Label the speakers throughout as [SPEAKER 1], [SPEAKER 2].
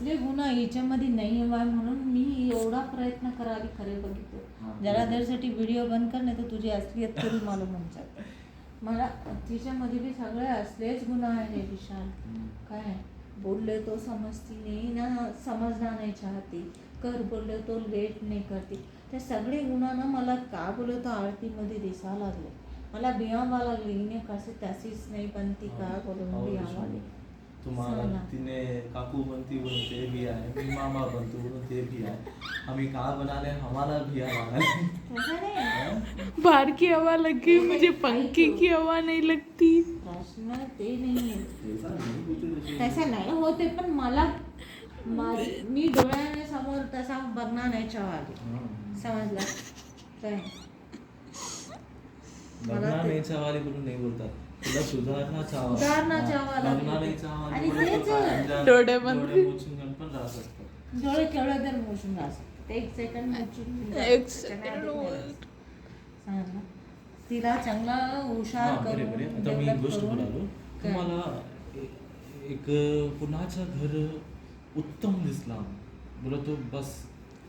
[SPEAKER 1] असले गुन्हा याच्यामध्ये नाही व्हाय म्हणून मी एवढा प्रयत्न करावी खरे बघितलं. जरा देरसाठी व्हिडिओ बंद कर नाही तर तुझी असलीयत तरी मला म्हणतात. मला तिच्यामध्ये बी सगळे असलेच गुन्हा आहे विशाल. काय बोलले तो समजती नाही ना, समजना नाही चाहती, कर बोलले तो लेट नाही करते. ते सगळे गुन्हा ना मला का बोलतो आरतीमध्ये दिसा लागले. मला बियावा लागली हिने कसे तशीच नाही बनती का बोलून बियावाली.
[SPEAKER 2] तुम्हाला तिने काकू बनती बोलून ते भी आहे, मी मामा बनतो बोलून ते भी आहे. हमें कहाँ बनाने हमारा भी है.
[SPEAKER 3] बाहर की हवा लग गई मुझे, पंखे की हवा नहीं लगती.
[SPEAKER 1] प्रश्न ते नाही तसं नाही होते, पण मला मी डोळ्याने समोर तसा बघणार नाही चावाली. समजलं काय?
[SPEAKER 2] बघणार नाही चावाली बोलून नाही बोलतात, तुला सुधारणा चावा.
[SPEAKER 1] सुधारणा चावा
[SPEAKER 2] बघणार नाही चावाली
[SPEAKER 1] आणि तेच
[SPEAKER 3] डोळे बंद
[SPEAKER 2] मुचून पण राहू शकतात.
[SPEAKER 1] डोळे केवढे तर मोजून राहतात. एक सेकंड मोजून
[SPEAKER 3] एक सेकंड.
[SPEAKER 1] समजलं. तिला चांगला हुशार
[SPEAKER 2] बरे
[SPEAKER 1] करून
[SPEAKER 2] बरे. आता मी एक गोष्ट बोलालो तुम्हाला. एक कुणाचं घर उत्तम दिसला बोला तो बस,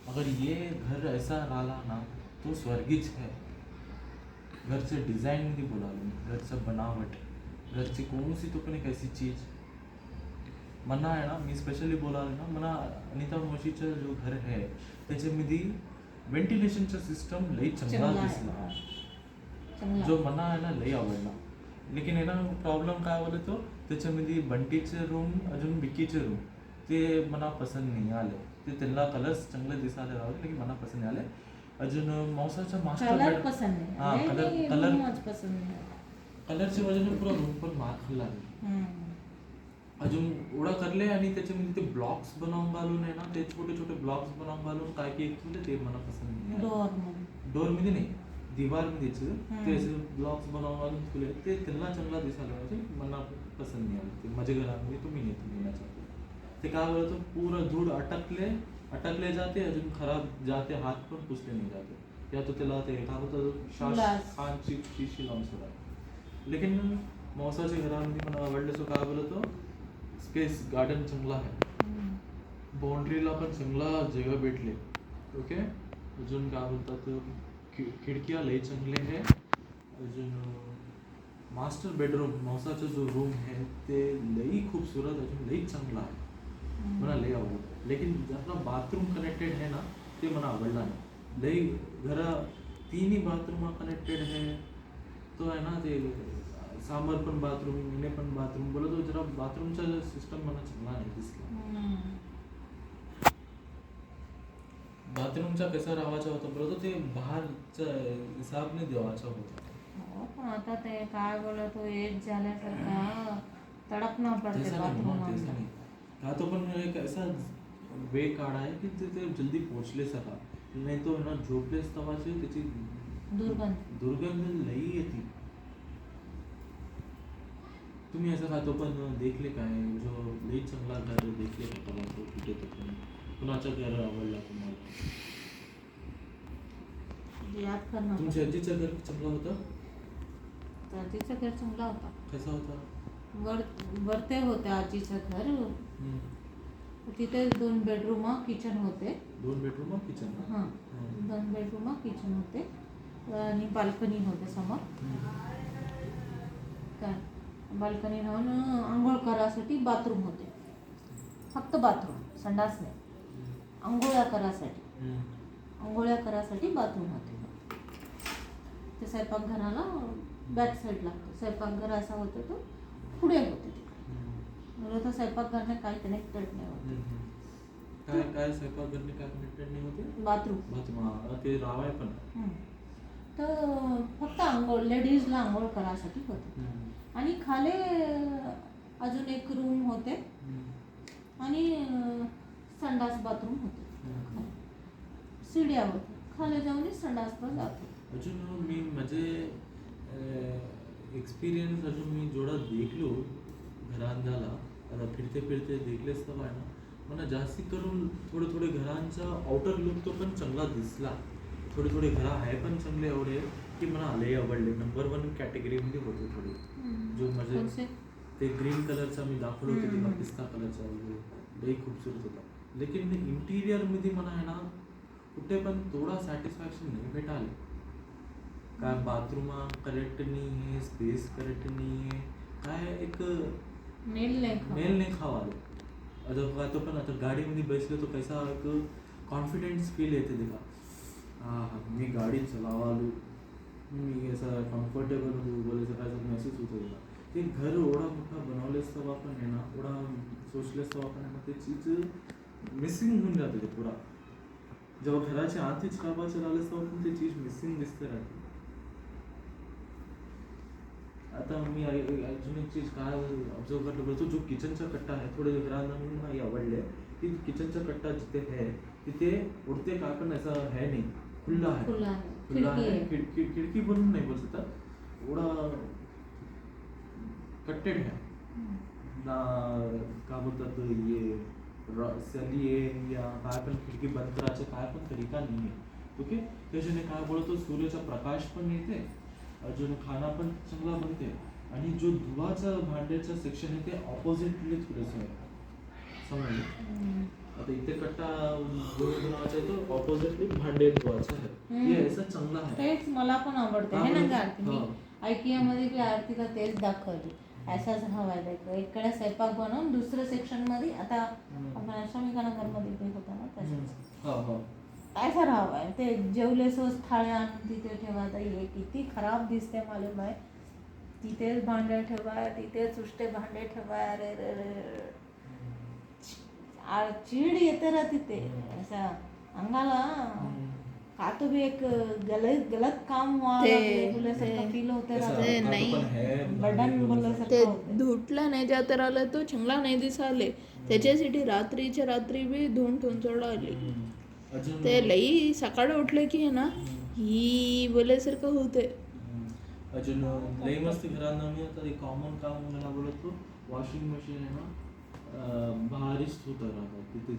[SPEAKER 2] अगर ये घर ऐसा रहा ना तो स्वर्गीच है. घरचे डिझाईन मध्ये बोलालो, घरचं बनावट, घरची कोणसी तो पण एक ऐसी चीज मना आहे ना. मी स्पेशली बोलालो ना, मला अनिता मोशीचं जो घर आहे त्याच्यामध्ये व्हेंटिलेशनचा सिस्टम लई चांगला दिसला, जो मना आहे ना लई आवडला. लेकिन आहे ना प्रॉब्लेम काय बोलतो त्याच्यामध्ये बंटीचे रूम अजून बिकीचे रूम ते मला पसंत नाही आले. ते त्यांना कलर्स चांगले दिसायला लागले लेकिन मला पसंत नाही आले. अजून मौसाचा मास्टर
[SPEAKER 1] कलर पसंत नाही.
[SPEAKER 2] हां कलर
[SPEAKER 1] पसंत नाही.
[SPEAKER 2] कलरच्या वजह पुरा रूम पण मार खाल्ला. अजून एवढा करले आणि त्याच्यामध्ये ते ब्लॉक्स बनवून घालून आहे ना, ते छोटे छोटे ब्लॉक्स बनवून घालून काय की एक ते मला पसंत नाही. डोर मध्ये नाही, दीवार मध्ये ते असे ब्लॉक्स बनवून घालून ठेवले ते त्यांना चांगला दिसायला पाहिजे. मला पसंत नाही आलं ते. माझ्या घरामध्ये तुम्ही नाही घेण्याचा ते काय बोलतो पूरा धूळ अटकले जाते, अजून खराब जाते, हात पण पुसले नाही जाते. या तो त्याला ते काय होतं खानची शीशी लावून सुद्धा. लेकिन मौसाच्या घरामध्ये मला आवडलं सो काय बोलतो स्पेस गार्डन चांगला आहे, बाउंड्रीला पण चांगला जगह भेटले. ओके. अजून काय बोलतात खिडक्या लई चांगले आहे. अजून मास्टर बेडरूम मौसाचा जो रूम आहे ते लई खूबसूरत अजून लई चांगला आहे, मला लई आवडलं. लेकिन आपला बाथरूम कनेक्टेड आहे ना ते मला आवडला नाही. लई घरा तिन्ही बाथरूम कनेक्टेड आहे तो आहे ना. ते समोर पण बाथरूम इने पण बाथरूम बोला तो जरा बाथरूमचा सिस्टम मला चांगला नाही दिसला. बाथरूमचा कसा राहायचा होता बरोबर ते बाहेरचा हिसाबने देवाचा होता.
[SPEAKER 1] पण आता ते काय बोलतो एज झाल्यासारखा तडपणं पडते बाथरूम.
[SPEAKER 2] हा तो पण एक ऐसा वे काढा आहे की ते जल्दी पोहोचले सका, नाही तो ना झोपलेस तवाची त्याची दुर्गंध लई येते. तुम्ही असं खातो पण देखले काय जो लई चांगला घर देखले का तो कुठे तो पण कुणाचं घर आवडला तुम्हाला? तुमच्या आजीचं घर चांगलं होतं?
[SPEAKER 1] आजीचं घर चांगला होता.
[SPEAKER 2] कसा होता?
[SPEAKER 1] वरते होते आजीचं घर. तिथे 2 बेडरूम किचन होते.
[SPEAKER 2] 2 बेडरूम किचन?
[SPEAKER 1] हां 2 बेडरूम किचन होते आणि बाल्कनी होते समोर. काय बाल्कनी राहून आंघोळ करायसाठी बाथरूम होते. फक्त बाथरूम, संडास नाही. आंघोळ्या करायसाठी बाथरूम होते. ते स्वयंपाकघराला बॅक साईड लागतो. स्वयंपाकघर असा होता तो पुढे होते. मला तर स्वयंपाकघरने काही कनेक्टेड नाही होते.
[SPEAKER 2] काय स्वयंपाकघरने काय कनेक्टेड नाही होते?
[SPEAKER 1] बाथरूम
[SPEAKER 2] ते रावाय पण
[SPEAKER 1] तर फक्त आंघोळ लेडीजला आंघोळ करायसाठी होते. आणि खाली अजून एक रूम होते आणि संडास बाथरूम होते. सीड्या होते, खाली जाऊन संडासला जातो.
[SPEAKER 2] अजून मी माझे एक्सपिरियन्स अजून मी जेवढा देखलो घरांदाला आता फिरते देखलेच तर आहे ना, मला जास्ती करून थोडे घरांचा आउटर लुक तो पण चांगला दिसला. थोडे घरा आहे पण चांगले एवढे की मला लई आवडले. नंबर 1 कॅटेगरीमध्ये होते थोडे. जो म्हणजे ते ग्रीन कलरचा मी दाखवलं होते तिला, पिस्ता कलरचा लई खूपसूरत होता. लेकिन इंटिरियर मध्ये मला आहे ना कुठे पण थोडा सॅटिस्फॅक्शन नाही भेटाले. काय बाथरूम करेक्ट नाही आहे, स्पेस करेक्ट नाही आहे, काय एक
[SPEAKER 1] मेल
[SPEAKER 2] नाही खावाले. आता तो पण आता गाडीमध्ये बसलो तो कैसा एक कॉन्फिडेंस फील येते तिला. मी गाडी चलावालो, मी असं कम्फर्टेबल हूँ बोलायचं काय महसूस होतं तिला. ते घर एवढा मोठा बनवलेस तेव्हा पण आहे ना, एवढा सोचलेस तेव्हा पण आहे ना, ते चीज मिसिंग होऊन जाते ते पुरा. जेव्हा घराच्या आतच काबा चलावलेस तेव्हा पण ते चीज मिसिंग दिसते राहते. आता मी अजून एक चीज काय ऑब्झर्व करतो बोलतो, जो किचनचा कट्टा आहे थोडे घरांना नाही आवडले की किचनचा कट्टा जिथे आहे तिथे उडते काय पण असं है नाही, खुला आहे. खिडकी बनून नाही बोल सकता, एवढा कट्टेड है ना. काय बोलतात ये सली आहे या काय पण खिडकी बंद करायचं काय पण तरीका नाही आहे. ओके, त्याच्याने काय बोलतो सूर्याचा प्रकाश पण येते, अजून खाना पण चांगला बनते. आणि जो धुवाचं भांड्याचं सेक्शन आहे ते ऑपोजिटली थोडंसं आहे, समजलं. आता इथे कट्टा बनवायचा आहे तो ऑपोजिटली भांडे धुवायचं आहे. हे असं चांगलं आहे.
[SPEAKER 1] तेच मला पण आवडते है ना. आरती मी IKEA मध्ये बी आरतीला तेच दाखवली, असाच हवा आहे. इकडे स्वयंपाक बनवून दुसऱ्या सेक्शन मध्ये आता आपण श्रमिकानगर मध्ये बी होता ना तसंच असं हवाय. ते जेवलेसोच थाळ्या आणून तिथे ठेवा, हे किती खराब दिसते मालूम आहे. तिथेच भांडे ठेवा, तिथेच उष्टे भांडे ठेवा. अरे रे रे, चीड येते ना तिथे. असा अंगाला का तो भी एक गलत काम बोलल्यासारखं फील होते. बर्डन बोलल्यासारखं
[SPEAKER 3] ते
[SPEAKER 1] होते.
[SPEAKER 3] धुतला नाही जात राहिलं तो चांगला नाही दिसाले. त्याच्यासाठी रात्रीच्या रात्री बी धुवून ठेवून चढावली. ते लई सकाळी उठले की आहे ना ही बोलायसारखं होते.
[SPEAKER 2] अजून लई मस्त घरांना मी आता एक कॉमन काम मला बोलतो, वॉशिंग मशीन आहे ना भारीच होतं राहतात तिथे.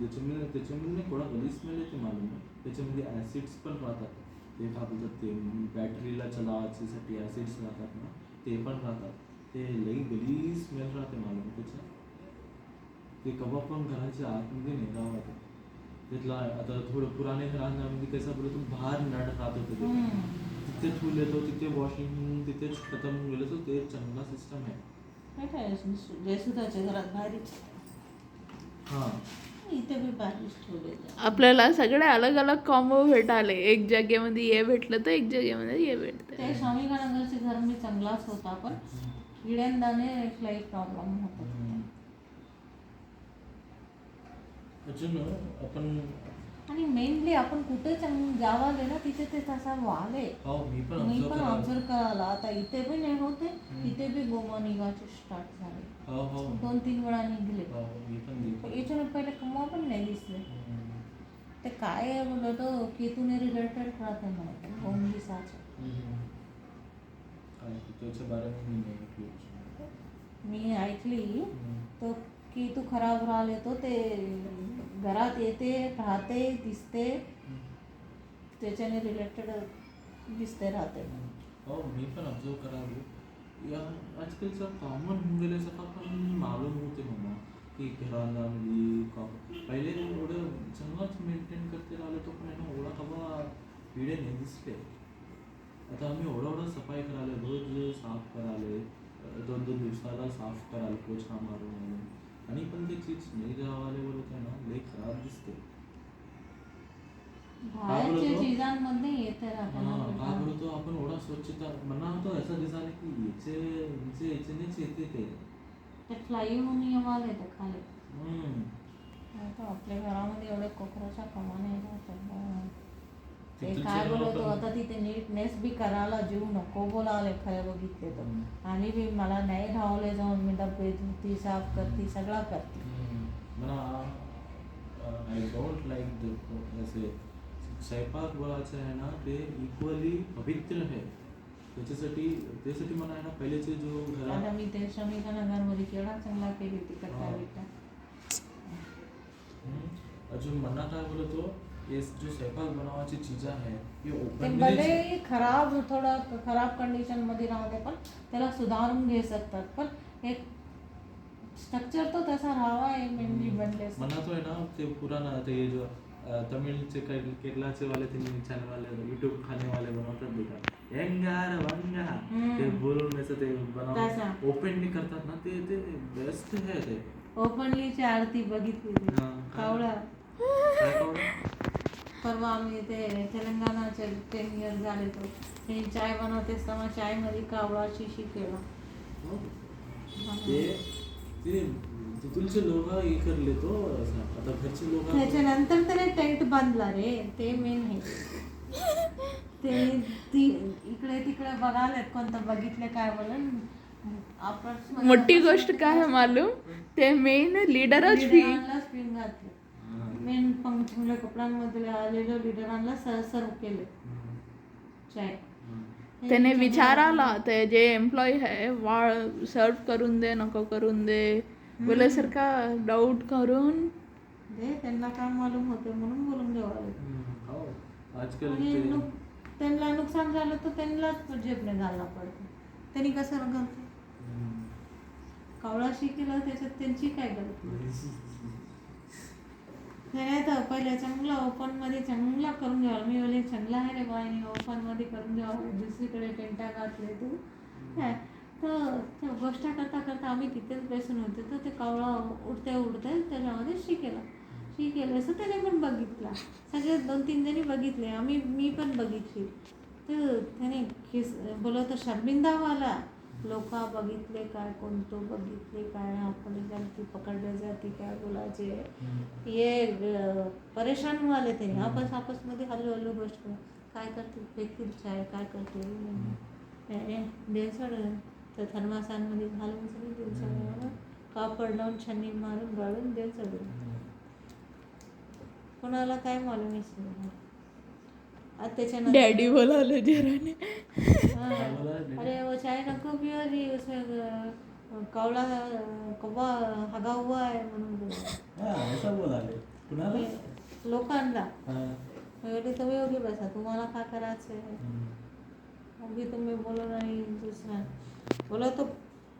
[SPEAKER 2] त्याच्यामध्ये थोडा गलीज स्मेल येते मालूम आहे. त्याच्यामध्ये ॲसिड्स पण राहतात. ते काय बोलतात ते बॅटरीला चलावायसाठी ॲसिड्स राहतात ना, ते पण राहतात. ते लई गलीज स्मेल राहते मालूम त्याच्या. ते कवा पण घराच्या आतमध्ये नाही राहते तिथला. आता थोडं पुराने घरांमध्ये कसं बोलतो बाहेर नळ राहत होतं, तिथे ठेवून येतो, तिथे वॉशिंग तिथेच खतम होऊन गेलं. ते चांगला सिस्टम आहे.
[SPEAKER 1] जयसुधाच्या घरात भारीच,
[SPEAKER 2] हां
[SPEAKER 1] इथे बी भारीच ठेवलेलं.
[SPEAKER 3] आपल्याला सगळे अलग अलग कॉम्बो भेटाले. एक जागेमध्ये हे भेटलं तर एक जागेमध्ये हे भेटतं.
[SPEAKER 1] ते श्रमिकानगरचे घर मी चांगलाच होता, पण किड्यांदाने लई प्रॉब्लेम होता.
[SPEAKER 2] अजून आपण
[SPEAKER 1] आणि मेनली आपण कुठे जावाले ना तिथे ते तसा वाले.
[SPEAKER 2] मी
[SPEAKER 1] पण ऑब्झर्व करायला आता इथे पण नाही होते, इथे बी गोमा निघायचे स्टार्ट झाले. 2-3 वेळा निघले. याच्याने पहिले कमा पण नाही दिसले. ते काय बोलतो केतूने रिलेटेड राहते म्हणते गोम दिसाचे. मी ऐकली तो केतू खराब राहिले तो ते घरात येते राहते दिसते, त्याच्याने रिलेटेड दिसते राहते.
[SPEAKER 2] हो मी पण ऑब्झर्व करावे. या आजकालचं कॉमन होऊन गेल्यासारखं पण मालूम होते मला की घराला पहिले एवढं चांगलाच मेंटेन करते राहिलो तो पण आहे ना एवढा कवा पिढे नाही दिसले. आता आम्ही एवढा सफाई करायला रोज साफ करायला 2-2 दिवसाला साफ करायला पोछा मारून, आणि पण ते चीज नाही राहावाले बोलत आहे ना लई खराब दिसते.
[SPEAKER 1] बाहेरच्या चीजांमध्ये येते
[SPEAKER 2] काय बोलतो आपण एवढा स्वच्छता म्हणा होतो असं दिसायला की याचेनेच येते
[SPEAKER 1] ते फ्लाई होऊन येवाले ते खाली. आपल्या घरामध्ये एवढे कोकराच्या कमा नाही राहतात. ते काय बोलतो आता तिथे नीटनेस बी करायला जीव नको बोलावले खरं बघितले तर. आणि बी मला नाही धावले जाऊन मी डबे धुती साफ करते सगळं करते.
[SPEAKER 2] आय डोंट लाईक असे स्वयंपाक बोलायचं आहे ना ते इक्वली पवित्र आहे. त्याच्यासाठी मला आहे ना पहिलेचे जो
[SPEAKER 1] आता मी ते श्रमिकानगरमध्ये केवढा चांगला केली होती कट्टा बिट्टा.
[SPEAKER 2] अजून मना काय बोलतो ये जो स्वयंपाक बनवायची चीज आहे हे
[SPEAKER 1] ते भले खराब थोडं खराब कंडिशन मध्ये राहते पण त्याला सुधारून घेऊ शकतात. पण एक स्ट्रक्चर तो तसा राहावा आहे मेनली बनले
[SPEAKER 2] मनातोय ना ते पुराना ते जो तमिळचे केरलाचे वाले ते चॅनल वाले यूट्यूब खाने वाले बनवतात बेटा एंगार वंगा ते बोलून असं ते बनवतात ओपनली करतात ना ते ते बेस्ट आहे ते
[SPEAKER 1] ओपनलीची आरती बघितली ती. कावळा
[SPEAKER 2] काय कावळा?
[SPEAKER 1] परवा आम्ही ते तेलंगणाचे 10 इयर झाले तो ते चाय बनवते तेव्हा चाय मध्ये कावळा शिशी केला
[SPEAKER 2] ते ते तुमचे लोक हे करले तो असं आता घरचे लोक
[SPEAKER 1] त्याच्यानंतर त्याने टेंट बांधला रे ते मेन आहे ते ती इकडे तिकडे बघायला कोणतं बघितले काय बोलून आपण
[SPEAKER 3] मोठी गोष्ट काय आहे मालूम ते मेन लीडरच
[SPEAKER 1] स्पिन घातलं मेन पंक्तीमुळे कपड्यांमध्ये आलेलं लिडरांना सर्व केले चाय
[SPEAKER 3] त्याने विचाराला ते जे एम्प्लॉई आहे वाळ सर्व करून दे नको करून दे बोलासारखा डाऊट करून
[SPEAKER 1] दे त्यांना काम मालूम होते म्हणून बोलून घ्यावं
[SPEAKER 2] आजकाल
[SPEAKER 1] आणि त्यांना नुकसान झालं तर त्यांनाच जेबने घालणं पडतं त्यांनी कसं घालतं कावळा शिकेला त्याच्यात त्यांची काय गलती नाही तर पहिले चांगला ओपन मध्ये चांगला करून घ्यावा मी बोले चांगला आहे रे बाई ओपन मध्ये करून घ्यावा दुसरीकडे टेंटा घातले तू तर गोष्ट करता करता आम्ही तिथेच बसून होते तर ते कावळा उडते उडते त्याच्यामध्ये शिकेलं असं त्याने पण बघितला सगळे 2-3 जणी बघितले मी पण बघितली तर त्याने बोलवतं शर्मिंदावाला लोक बघितले काय कोणतो बघितले काय आपण गलती पकडले जाते काय बोलायचे ये परेशान व्हाले ते आपसमध्ये हल्लो गोष्ट काय करतील फेकतील चाय काय करतील देवसड तर थर्मासांमध्ये घालून सगळी देवसड कापड लावून छन्नी मारून गाळून देवसड कोणाला काय मालूम त्याच्यानंतर
[SPEAKER 3] डॅडी बोलावलं जराने
[SPEAKER 1] अरे वो चाय नको पिओ जी उसमें कावड़ा कौवा हगा हुआ है म्हणून बोला लोकांना एवढी तुम्ही योगी बसा तुम्हाला काय करायचं आहे उगी तुम्ही बोलून आणि दुसरा बोला तो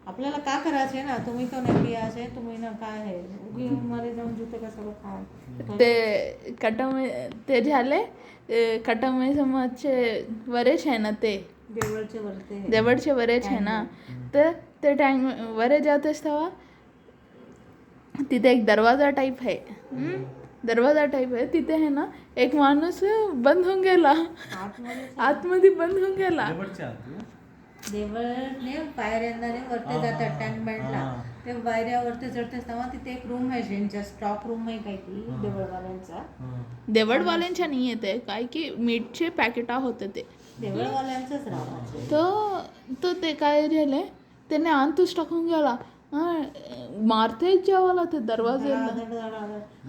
[SPEAKER 1] आपल्याला काय करायचं आहे ना तुम्ही तो नाही पियाचं आहे तुम्ही ना काय आहे उगी मध्ये जाऊन जुते कसं काय
[SPEAKER 3] ते कटम ते झाले कटमय समाजचे वरेच आहे ना ते देवळचे वरेच आहे ना तर ते टाइम वरे जातेस तेव्हा तिथे एक दरवाजा टाईप आहे तिथे आहे ना एक माणूस बंद होऊन गेला आतमध्ये बंद होऊन गेला
[SPEAKER 1] देवळने पायऱ्यांना वरती जातात टँकबँडला ते पायऱ्यावरती चढतेस तेव्हा तिथे एक रूम आहे ज्यांच्या स्टॉक रूम आहे काय की
[SPEAKER 3] देवळवाल्यांच्या नाही येते काय की मीठचे पॅकेटा होते ते
[SPEAKER 1] देवळवाल्यांचंच राहायचं
[SPEAKER 3] तो ते काय झाले त्याने अंतूच टाकून गेला मारतेच जेवायला ते दरवाजे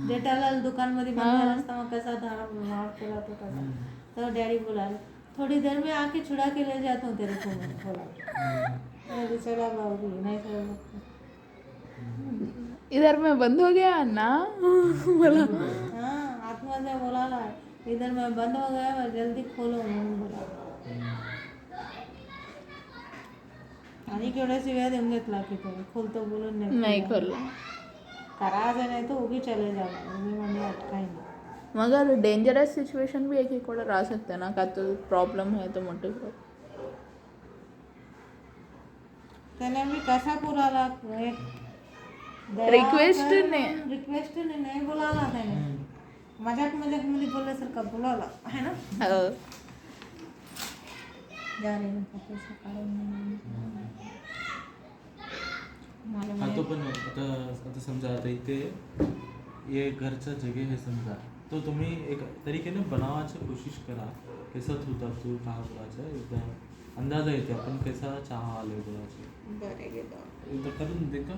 [SPEAKER 1] जेठालाल दुकानमध्ये तेव्हा कसा मार केला तो कसा तर डॅडी बोलाले थोड़ी देर में आके छुड़ा के ले जाता हूँ तेरे को बोला चला बाबू नहीं
[SPEAKER 3] इधर में बंद हो गया ना बोला
[SPEAKER 1] हाँ आत्मा से बोला ला इधर में बंद हो गया मैं जल्दी खोलो बोला आणि केवढ्या शिव्या देऊन घेतला की तो खोलतो बोलून
[SPEAKER 3] नहीं खोला
[SPEAKER 1] करायचं नाही तो उगी चले जाओ उगी म्हणजे अटकाई नहीं
[SPEAKER 3] मगर डेंजरस सिचुएशन भी एक और आ सकते हैं ना का तो प्रॉब्लम है तो मोटे
[SPEAKER 1] त्याने मी कसा बोलाला
[SPEAKER 3] रिक्वेस्ट ने
[SPEAKER 1] नाही बोलाला त्याने मजाक मध्ये बोलल्यासारखा बोलाला है ना जा रे पैसा काढून
[SPEAKER 2] तो पण आता समजा आता इथे ये घरचा जगह है समजा तो तुम्ही एक तरीकेने बनावाची कोशिश करा कैसा होता तू कहा बोलायचं एकदम अंदाजा येते आपण कैसा चहा आले बोलायचे एकदा करून दे का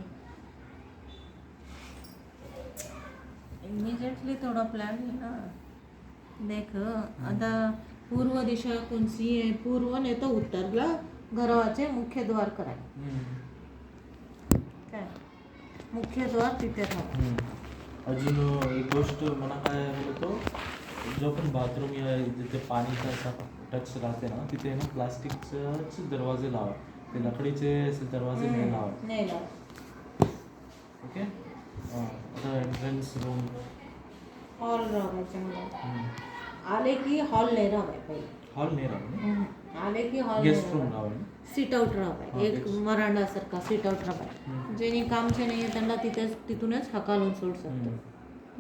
[SPEAKER 1] इमिजिएटली थोड़ा प्लान है ना देख आता पूर्व दिशा कोणती आहे पूर्व नाही तर उत्तरला घराचे मुख्य द्वार कराय काय मुख्य द्वार तिथे राहा
[SPEAKER 2] अजून एक गोष्ट मला काय बोलतो जो पण बाथरूम या जिथे पाणीचा असा टच राहते ना तिथे ना प्लास्टिकचे दरवाजे लावा ते लकडीचे असे दरवाजे नाही लावा ओके आता एंट्रन्स रूम
[SPEAKER 1] हॉल राहाय चांगला आले की हॉल नाही राहाय पहिले
[SPEAKER 2] हॉल नाही राहणार
[SPEAKER 1] आले की हॉल
[SPEAKER 2] गेस्ट रूम राहणार
[SPEAKER 1] सीट आउट राहाय एक मरांडा सारखा सीट आउट राहाय ज्यांनी कामचे नाही आहे त्यांना तिथूनच हकालून सोडू शकतो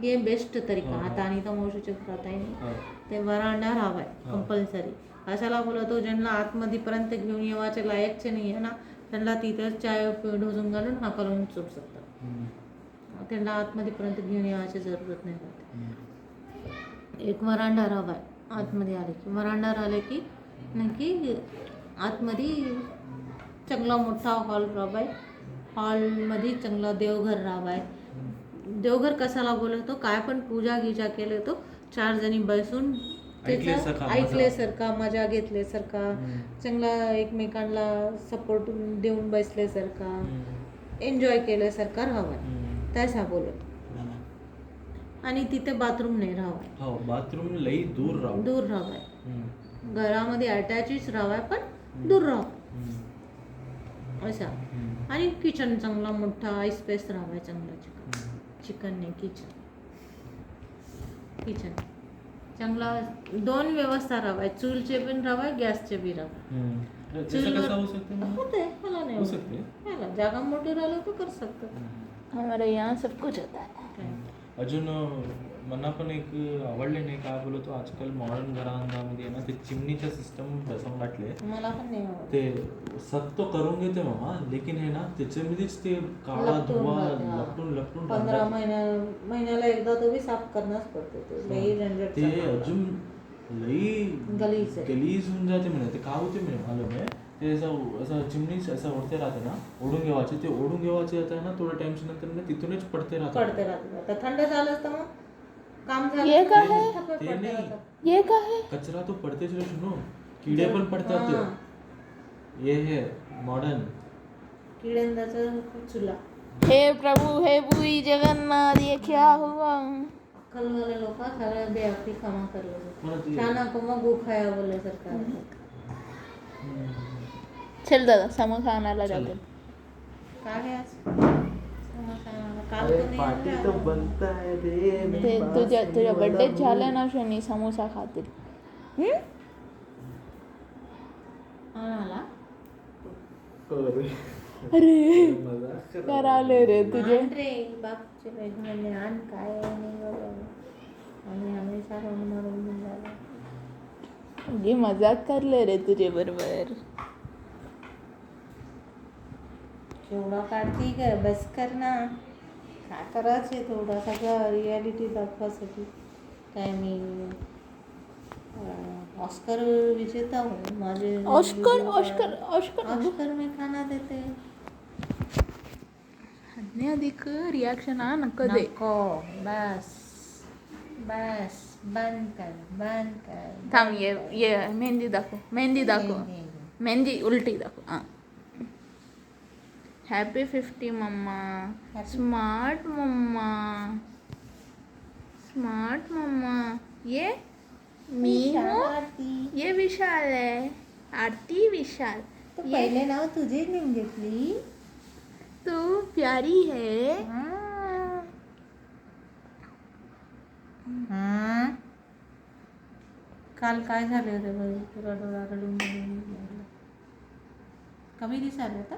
[SPEAKER 1] हे बेस्ट तरीका आता आणि तर मोशूचे राहता नाही ते वरांडा राहाय कंपल्सरी अशाला बोलतो ज्यांना आतमध्ये पर्यंत घेऊन येवाचे लायकचे नाही आहे ना त्यांना तिथेच चाय ढोसून घालून हकालून सोडू शकतात त्यांना आतमध्ये पर्यंत घेऊन येवाची जरूरत नाही राहते एक वरांडा राहाय आतमध्ये आले की वरांडा राहिले की नक्की आतमध्ये चांगला मोठा हॉल राहाय हॉलमध्ये चांगला देवघर राहाय देवघर कशाला बोलतो काय पण पूजा गिजा केले तो 4 जणी बसून ऐकल्यासारखा मजा घेतल्यासारखा चांगला एकमेकांना सपोर्ट देऊन बसल्यासारखा एन्जॉय केल्यासारखा राहावा तसा बोलत आणि तिथे बाथरूम नाही राहावा
[SPEAKER 2] बाथरूम लई दूर
[SPEAKER 1] राहावाय घरामध्ये अटॅचच राहावाय पण दूर राहावा असा आणि किचन चांगला मोठा स्पेस राहावाय चांगला चिकन नाही किचन चांगला 2 व्यवस्था राहाय चूलचे पण राहाय गॅसचे बी राहाय होते मला नाही होत जागा मोठी राहिलं तर कर सकतो
[SPEAKER 3] हमारे यहाँ सब कुछ होता है
[SPEAKER 2] अजून मला पण एक आवडले नाही काय बोलतो आजकाल मॉडर्न घरांमध्ये ना ते चिमणीचं सिस्टम बसवून वाटले
[SPEAKER 1] मला पण नाही आवडत
[SPEAKER 2] ते सब तो करून घेते मामा लेकिन है ना त्याच्यामध्येच ते काळा धुवा लपटून
[SPEAKER 1] 15 महिन्याला एकदा तो भी साफ करणारच पडते ते लई झंझट
[SPEAKER 2] ते अजून लई
[SPEAKER 1] गलीज
[SPEAKER 2] होऊन जाते म्हणे ते काय होते म्हणे मालूम आहे ते असं चिमणी असं ओढते राहते ना ओढून घेवायचे ते ओढून घेवायचे आता ना थोड्या टाइमच्या नंतर तिथूनच पडते राहते
[SPEAKER 1] थंड झालं तर मग काम झालं
[SPEAKER 3] ये का है
[SPEAKER 2] ते नाही
[SPEAKER 3] ये का है
[SPEAKER 2] कचरा तो पडतेच रे सुनो किडे पण पडतात ये है मॉडर्न
[SPEAKER 1] किड्यांदाचं चुला
[SPEAKER 3] हे प्रभु हे पुरी जगन्नाथ ये क्या हुआ
[SPEAKER 1] कल वाले लोक सारा बेअक्ती कामा करले छान को मग गो खाया बोलले सरकार
[SPEAKER 3] चल दादा समोसा आणायला जाते
[SPEAKER 1] काय आहे आज समोसा काल
[SPEAKER 2] पार्टी तो बनता है रे
[SPEAKER 3] ते तुझ्या बर्थडे झाला ना शनी समोसा खातील
[SPEAKER 1] आला
[SPEAKER 3] अरे कराले रे तुझे
[SPEAKER 1] रे बापचे वेगळे आण काय नाही बाबा आणि हमेशा मारून झाला
[SPEAKER 3] ये मजाक करले रे तुझे बरोबर
[SPEAKER 1] केवढा काढती का बस कर ना काय करायचे थोडा सगळं रियालिटी दाखवासाठी काय मी ऑस्कर विजेता हो माझे ऑस्कर मी खाना देते
[SPEAKER 3] अधिक रिॲक्शन हा नको दे
[SPEAKER 1] बस बंद कर
[SPEAKER 3] थांब ये मेहंदी दाखव मेहंदी उलटी दाखव हां हैप्पी 50 मम्मा स्मार्ट मम्मा ये मी हूँ ये विशाल है आरती विशाल
[SPEAKER 1] तो पहिले नाव तुझे नेम घेतली
[SPEAKER 3] तू प्यारी है
[SPEAKER 1] काल काय झाले रे बाई पुरा डोळा रडून कमी दिसायला आता